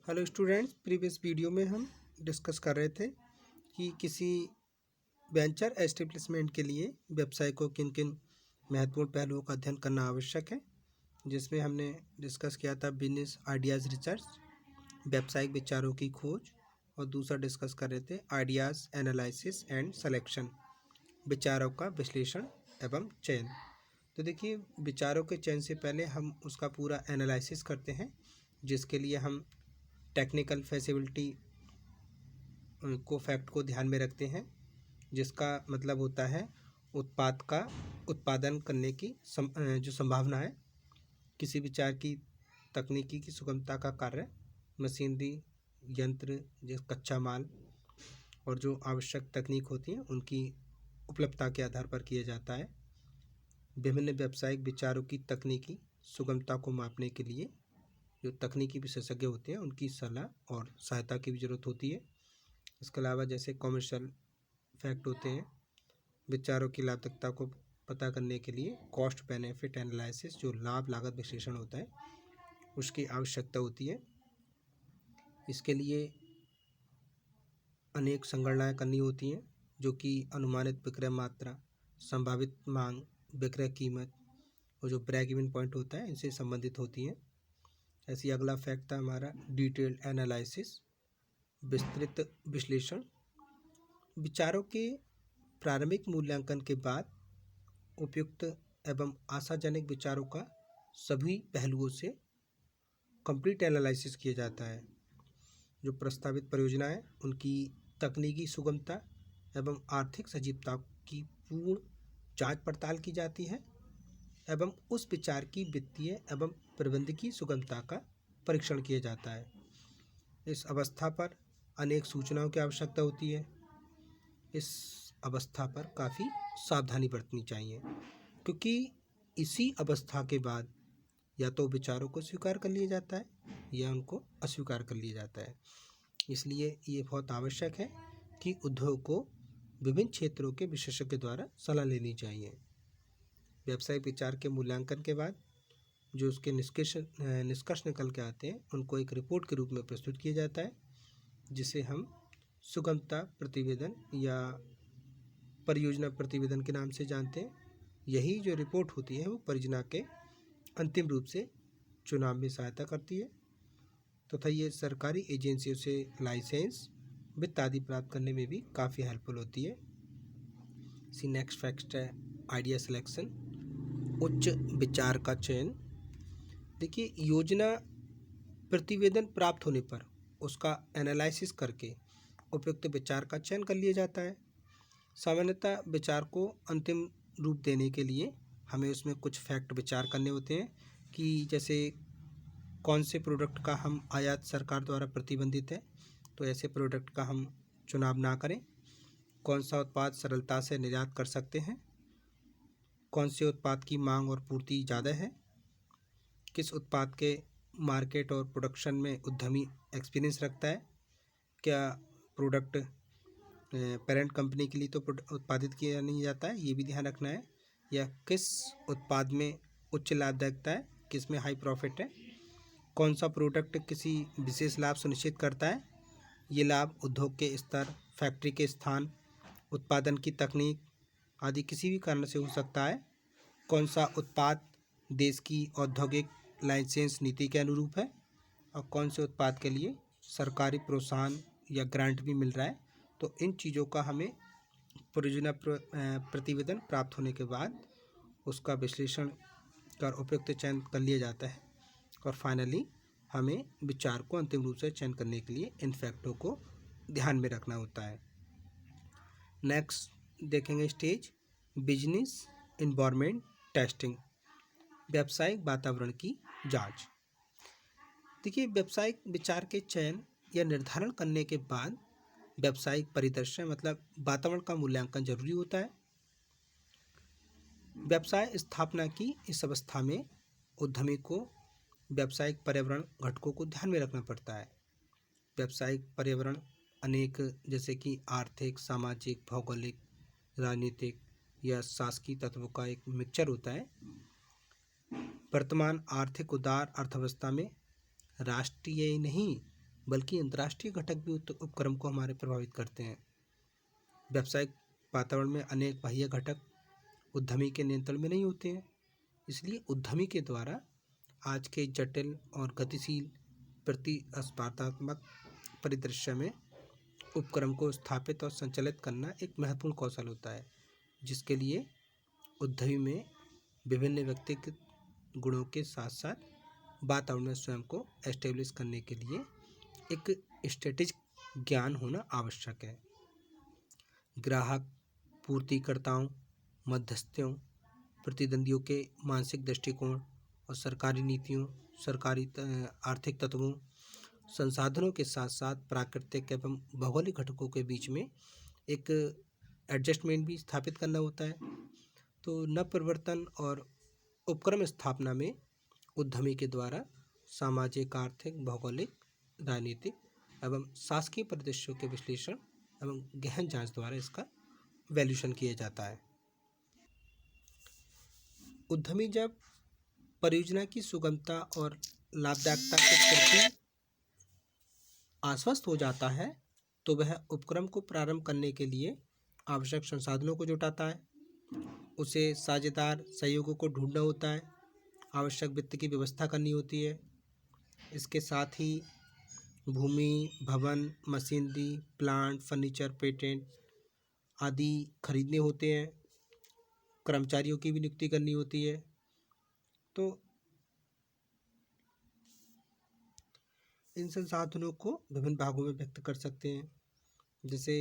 Hello students, previous video में हम discuss कर रहे थे कि किसी वेंचर एस्टेब्लिशमेंट के लिए व्यवसाय को किन किन महत्वपूर्ण पहलुओं का अध्ययन करना आवश्यक है, जिसमें हमने डिस्कस किया था बिजनेस आइडियाज़ रिसर्च, व्यावसायिक विचारों की खोज, और दूसरा डिस्कस कर रहे थे आइडियाज़ एनालिसिस एंड सेलेक्शन, विचारों का विश्लेषण एवं चयन। तो देखिए, विचारों के चयन से पहले हम उसका पूरा एनालिसिस करते हैं, जिसके लिए हम टेक्निकल फैसिलिटी को फैक्ट को ध्यान में रखते हैं, जिसका मतलब होता है उत्पाद का उत्पादन करने की जो संभावना है, किसी विचार की तकनीकी की सुगमता का कार्य, मशीनरी, यंत्र, जिस कच्चा माल और जो आवश्यक तकनीक होती है उनकी उपलब्धता के आधार पर किया जाता है। विभिन्न व्यावसायिक विचारों की तकनीकी सुगमता को मापने के लिए जो तकनीकी विशेषज्ञ होते हैं उनकी सलाह और सहायता की भी ज़रूरत होती है। इसके अलावा जैसे कॉमर्शियल फैक्ट होते हैं, विचारों की लाभप्रदता को पता करने के लिए कॉस्ट बेनिफिट एनालिसिस, जो लाभ लागत विश्लेषण होता है, उसकी आवश्यकता होती है। इसके लिए अनेक संगणनाएं करनी होती हैं, जो कि अनुमानित विक्रय मात्रा, संभावित मांग, विक्रय कीमत और जो ब्रेक इवन पॉइंट होता है, इनसे संबंधित होती हैं। ऐसे अगला फैक्ट था हमारा डिटेल्ड एनालिसिस, विस्तृत विश्लेषण। विचारों के प्रारंभिक मूल्यांकन के बाद उपयुक्त एवं आशाजनक विचारों का सभी पहलुओं से कंप्लीट एनालिसिस किया जाता है। जो प्रस्तावित परियोजना है उनकी तकनीकी सुगमता एवं आर्थिक सजीवता की पूर्ण जांच पड़ताल की जाती है एवं उस विचार की वित्तीय एवं प्रबंधकीय सुगमता का परीक्षण किया जाता है। इस अवस्था पर अनेक सूचनाओं की आवश्यकता होती है। इस अवस्था पर काफ़ी सावधानी बरतनी चाहिए, क्योंकि इसी अवस्था के बाद या तो विचारों को स्वीकार कर लिया जाता है या उनको अस्वीकार कर लिया जाता है। इसलिए ये बहुत आवश्यक है कि उद्योग को विभिन्न क्षेत्रों के विशेषज्ञ द्वारा सलाह लेनी चाहिए। व्यावसायिक विचार के मूल्यांकन के बाद जो उसके निष्कर्ष निकल के आते हैं उनको एक रिपोर्ट के रूप में प्रस्तुत किया जाता है, जिसे हम सुगमता प्रतिवेदन या परियोजना प्रतिवेदन के नाम से जानते हैं। यही जो रिपोर्ट होती है वो परियोजना के अंतिम रूप से चुनाव में सहायता करती है तथा ये सरकारी एजेंसियों से लाइसेंस, वित्त आदि प्राप्त करने में भी काफ़ी हेल्पफुल होती है। सी नेक्स्ट फैक्ट है आइडिया सिलेक्शन, उच्च विचार का चयन। देखिए, योजना प्रतिवेदन प्राप्त होने पर उसका एनालिसिस करके उपयुक्त विचार का चयन कर लिया जाता है। सामान्यतः विचार को अंतिम रूप देने के लिए हमें उसमें कुछ फैक्ट विचार करने होते हैं कि जैसे कौन से प्रोडक्ट का हम आयात सरकार द्वारा प्रतिबंधित है, तो ऐसे प्रोडक्ट का हम चुनाव ना करें। कौन सा उत्पाद सरलता से निर्यात कर सकते हैं, कौन से उत्पाद की मांग और पूर्ति ज़्यादा है, किस उत्पाद के मार्केट और प्रोडक्शन में उद्यमी एक्सपीरियंस रखता है, क्या प्रोडक्ट पेरेंट कंपनी के लिए तो उत्पादित किया नहीं जाता है, ये भी ध्यान रखना है, या किस उत्पाद में उच्च लाभदायकता है, किस में हाई प्रॉफिट है, कौन सा प्रोडक्ट किसी विशेष लाभ सुनिश्चित करता है, ये लाभ उद्योग के स्तर, फैक्ट्री के स्थान, उत्पादन की तकनीक आदि किसी भी कारण से हो सकता है, कौन सा उत्पाद देश की औद्योगिक लाइसेंस नीति के अनुरूप है और कौन से उत्पाद के लिए सरकारी प्रोत्साहन या ग्रांट भी मिल रहा है। तो इन चीज़ों का हमें परियोजना प्रतिवेदन प्राप्त होने के बाद उसका विश्लेषण कर उपयुक्त चयन कर लिया जाता है और फाइनली हमें विचार को अंतिम रूप से चयन करने के लिए इन फैक्टों को ध्यान में रखना होता है। नेक्स्ट देखेंगे स्टेज बिजनेस इन्वायरमेंट टेस्टिंग, व्यावसायिक वातावरण की जांच। देखिए, व्यावसायिक विचार के चयन या निर्धारण करने के बाद व्यावसायिक परिदृश्य मतलब वातावरण का मूल्यांकन जरूरी होता है। व्यवसाय स्थापना की इस अवस्था में उद्यमी को व्यावसायिक पर्यावरण घटकों को ध्यान में रखना पड़ता है। व्यावसायिक पर्यावरण अनेक जैसे कि आर्थिक, सामाजिक, भौगोलिक, राजनीतिक या शासकीय तत्वों का एक मिक्सचर होता है। वर्तमान आर्थिक उदार अर्थव्यवस्था में राष्ट्रीय ही नहीं बल्कि अंतर्राष्ट्रीय घटक भी उपक्रम को हमारे प्रभावित करते हैं। व्यावसायिक वातावरण में अनेक बाह्य घटक उद्यमी के नियंत्रण में नहीं होते हैं। इसलिए उद्यमी के द्वारा आज के जटिल और गतिशील प्रतिस्पर्धात्मक परिदृश्य में उपक्रम को स्थापित और संचालित करना एक महत्वपूर्ण कौशल होता है, जिसके लिए उद्यमी में विभिन्न व्यक्तिगत गुणों के साथ साथ वातावरण में स्वयं को एस्टेब्लिश करने के लिए एक स्ट्रेटेजिक ज्ञान होना आवश्यक है। ग्राहक, पूर्तिकर्ताओं, मध्यस्थों, प्रतिद्वंदियों के मानसिक दृष्टिकोण और सरकारी नीतियों, सरकारी आर्थिक तत्वों, संसाधनों के साथ साथ प्राकृतिक एवं भौगोलिक घटकों के बीच में एक एडजस्टमेंट भी स्थापित करना होता है। तो नव परिवर्तन और उपक्रम स्थापना में उद्यमी के द्वारा सामाजिक, आर्थिक, भौगोलिक, राजनीतिक एवं शासकीय परिदृश्यों के विश्लेषण एवं गहन जांच द्वारा इसका वैल्यूएशन किया जाता है। उद्यमी जब परियोजना की सुगमता और लाभदायकता के प्रति आश्वस्त हो जाता है तो वह उपक्रम को प्रारंभ करने के लिए आवश्यक संसाधनों को जुटाता है। उसे साझेदार सहयोगों को ढूंढना होता है, आवश्यक वित्त की व्यवस्था करनी होती है। इसके साथ ही भूमि, भवन, मशीनरी, प्लांट, फर्नीचर, पेटेंट आदि खरीदने होते हैं। कर्मचारियों की भी नियुक्ति करनी होती है। तो इन संसाधनों को विभिन्न भागों में व्यक्त कर सकते हैं। जैसे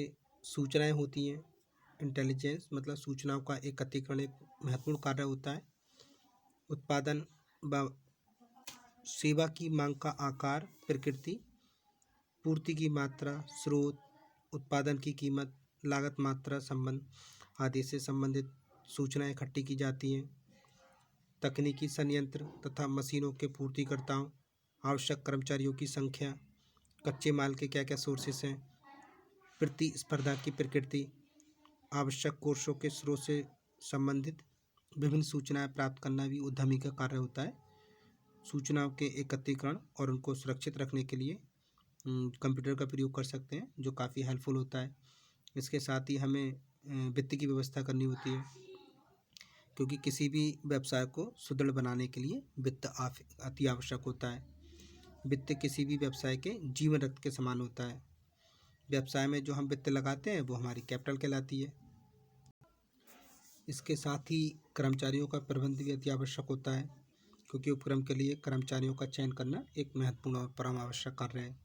सूचनाएं होती हैं, इंटेलिजेंस मतलब सूचनाओं का एकत्रीकरण एक महत्वपूर्ण कार्य होता है। उत्पादन व सेवा की मांग का आकार, प्रकृति, पूर्ति की मात्रा, स्रोत, उत्पादन की कीमत, लागत, मात्रा, संबंध आदि से संबंधित सूचनाएं इकट्ठी की जाती हैं। तकनीकी संयंत्र तथा मशीनों के पूर्तिकर्ताओं, आवश्यक कर्मचारियों की संख्या, कच्चे माल के क्या क्या सोर्सेस हैं, प्रतिस्पर्धा की प्रकृति, आवश्यक कोर्सों के स्रोत से संबंधित विभिन्न सूचनाएं प्राप्त करना भी उद्यमी का कार्य होता है। सूचनाओं के एकत्रीकरण और उनको सुरक्षित रखने के लिए कंप्यूटर का प्रयोग कर सकते हैं, जो काफ़ी हेल्पफुल होता है। इसके साथ ही हमें वित्त की व्यवस्था करनी होती है, क्योंकि किसी भी व्यवसाय को सुदृढ़ बनाने के लिए वित्त अति आवश्यक होता है। वित्त किसी भी व्यवसाय के जीवन रथ के समान होता है। व्यवसाय में जो हम वित्त लगाते हैं वो हमारी कैपिटल कहलाती है। इसके साथ ही कर्मचारियों का प्रबंध भी अति आवश्यक होता है, क्योंकि उपक्रम के लिए कर्मचारियों का चयन करना एक महत्वपूर्ण और परम आवश्यक कार्य है।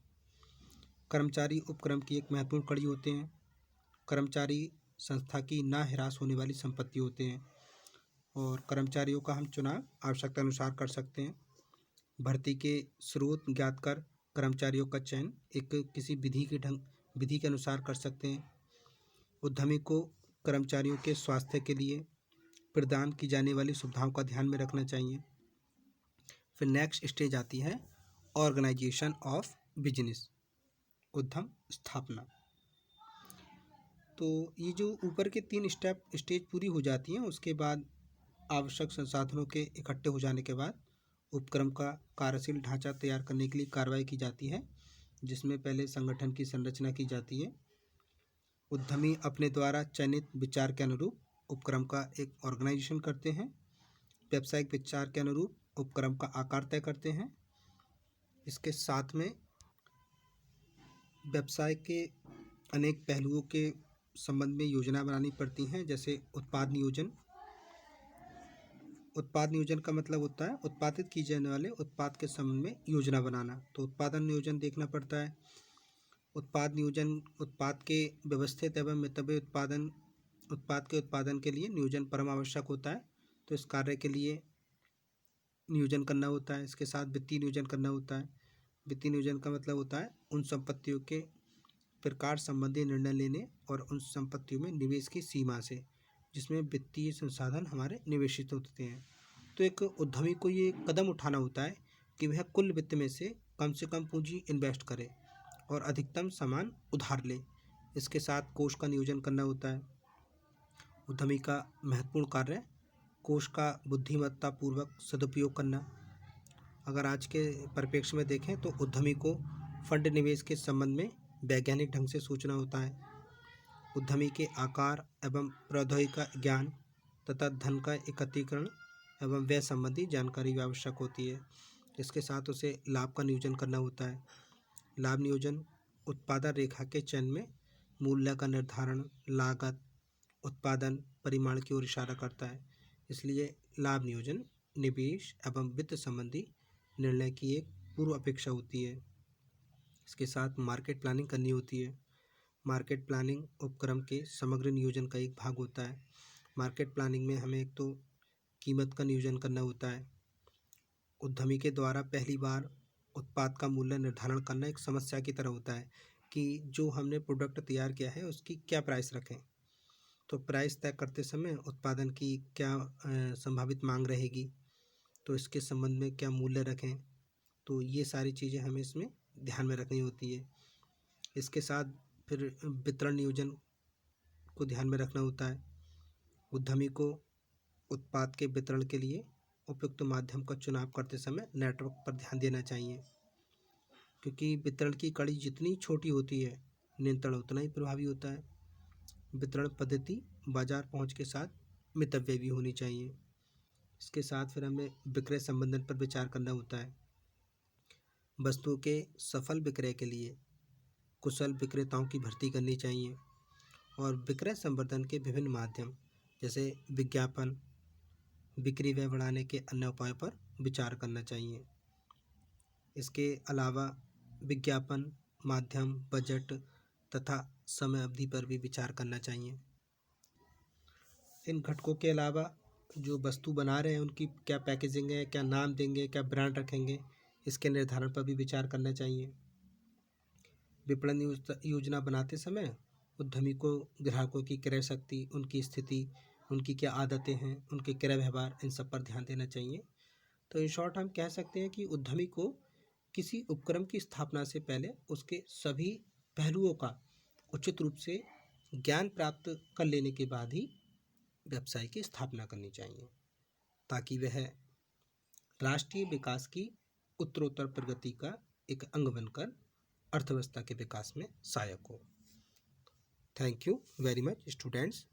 कर्मचारी उपक्रम की एक महत्वपूर्ण कड़ी होते हैं। कर्मचारी संस्था की ना हिरास होने वाली संपत्ति होते हैं और कर्मचारियों का हम चुनाव आवश्यकता अनुसार कर सकते हैं। भर्ती के स्रोत ज्ञात कर कर्मचारियों का चयन एक किसी विधि के अनुसार कर सकते हैं। उद्यमी को कर्मचारियों के स्वास्थ्य के लिए प्रदान की जाने वाली सुविधाओं का ध्यान में रखना चाहिए। फिर नेक्स्ट स्टेज आती है ऑर्गेनाइजेशन ऑफ बिजनेस, उद्यम स्थापना। तो ये जो ऊपर के 3 स्टेज पूरी हो जाती हैं, उसके बाद आवश्यक संसाधनों के इकट्ठे हो जाने के बाद उपक्रम का कार्यशील ढांचा तैयार करने के लिए कार्रवाई की जाती है, जिसमें पहले संगठन की संरचना की जाती है। उद्यमी अपने द्वारा चयनित विचार के अनुरूप उपक्रम का एक ऑर्गेनाइजेशन करते हैं। व्यावसायिक विचार के अनुरूप उपक्रम का आकार तय करते हैं। इसके साथ में व्यवसाय के अनेक पहलुओं के संबंध में योजना बनानी पड़ती हैं, जैसे उत्पाद नियोजन। उत्पाद नियोजन का मतलब होता है उत्पादित किए जाने वाले उत्पाद के संबंध में योजना बनाना। तो उत्पादन नियोजन देखना पड़ता है। उत्पाद नियोजन उत्पाद के व्यवस्थित एवं मितव्यय उत्पाद के उत्पादन के लिए नियोजन परम आवश्यक होता है। तो इस कार्य के लिए नियोजन करना होता है। इसके साथ वित्तीय नियोजन करना होता है। वित्तीय नियोजन का मतलब होता है उन संपत्तियों के प्रकार संबंधी निर्णय लेने और उन संपत्तियों में निवेश की सीमा से जिसमें वित्तीय संसाधन हमारे निवेशित होते हैं। तो एक उद्यमी को ये कदम उठाना होता है कि वह कुल वित्त में से कम पूंजी इन्वेस्ट करे और अधिकतम सामान उधार ले। इसके साथ कोष का नियोजन करना होता है। उद्यमी का महत्वपूर्ण कार्य कोष का बुद्धिमत्तापूर्वक सदुपयोग करना। अगर आज के परिप्रेक्ष्य में देखें तो उद्यमी को फंड निवेश के संबंध में वैज्ञानिक ढंग से सोचना होता है। उद्यमी के आकार एवं प्रौद्योगिकी का ज्ञान तथा धन का एकत्रीकरण एवं व्यय संबंधी जानकारी भी आवश्यक होती है। इसके साथ उसे लाभ का नियोजन करना होता है। लाभ नियोजन उत्पादन रेखा के चयन में मूल्य का निर्धारण, लागत, उत्पादन परिमाण की ओर इशारा करता है। इसलिए लाभ नियोजन निवेश एवं वित्त संबंधी निर्णय की एक पूर्व अपेक्षा होती है। इसके साथ मार्केट प्लानिंग करनी होती है। मार्केट प्लानिंग उपक्रम के समग्र नियोजन का एक भाग होता है। मार्केट प्लानिंग में हमें एक तो कीमत का नियोजन करना होता है। उद्यमी के द्वारा पहली बार उत्पाद का मूल्य निर्धारण करना एक समस्या की तरह होता है कि जो हमने प्रोडक्ट तैयार किया है उसकी क्या प्राइस रखें। तो प्राइस तय करते समय उत्पादन की क्या संभावित मांग रहेगी, तो इसके संबंध में क्या मूल्य रखें, तो ये सारी चीज़ें हमें इसमें ध्यान में रखनी होती है। इसके साथ फिर वितरण नियोजन को ध्यान में रखना होता है। उद्यमी को उत्पाद के वितरण के लिए उपयुक्त माध्यम का चुनाव करते समय नेटवर्क पर ध्यान देना चाहिए, क्योंकि वितरण की कड़ी जितनी छोटी होती है नियंत्रण उतना ही प्रभावी होता है। वितरण पद्धति बाजार पहुंच के साथ मितव्यय भी होनी चाहिए। इसके साथ फिर हमें विक्रय संबंधन पर विचार करना होता है। वस्तुओं के सफल विक्रय के लिए कुशल विक्रेताओं की भर्ती करनी चाहिए और विक्रय संवर्धन के विभिन्न माध्यम जैसे विज्ञापन, बिक्री व्यय बढ़ाने के अन्य उपायों पर विचार करना चाहिए। इसके अलावा विज्ञापन, माध्यम, बजट तथा समय अवधि पर भी विचार करना चाहिए। इन घटकों के अलावा जो वस्तु बना रहे हैं उनकी क्या पैकेजिंग है, क्या नाम देंगे, क्या ब्रांड रखेंगे, इसके निर्धारण पर भी विचार करना चाहिए। विपणन योजना बनाते समय उद्यमी को ग्राहकों की क्रय शक्ति, उनकी स्थिति, उनकी क्या आदतें हैं, उनके क्रय व्यवहार, इन सब पर ध्यान देना चाहिए। तो इन शॉर्ट हम कह सकते हैं कि उद्यमी को किसी उपक्रम की स्थापना से पहले उसके सभी पहलुओं का उचित रूप से ज्ञान प्राप्त कर लेने के बाद ही व्यवसाय की स्थापना करनी चाहिए, ताकि वह राष्ट्रीय विकास की उत्तरोत्तर प्रगति का एक अंग बनकर अर्थव्यवस्था के विकास में सहायक हो। Thank you very much students.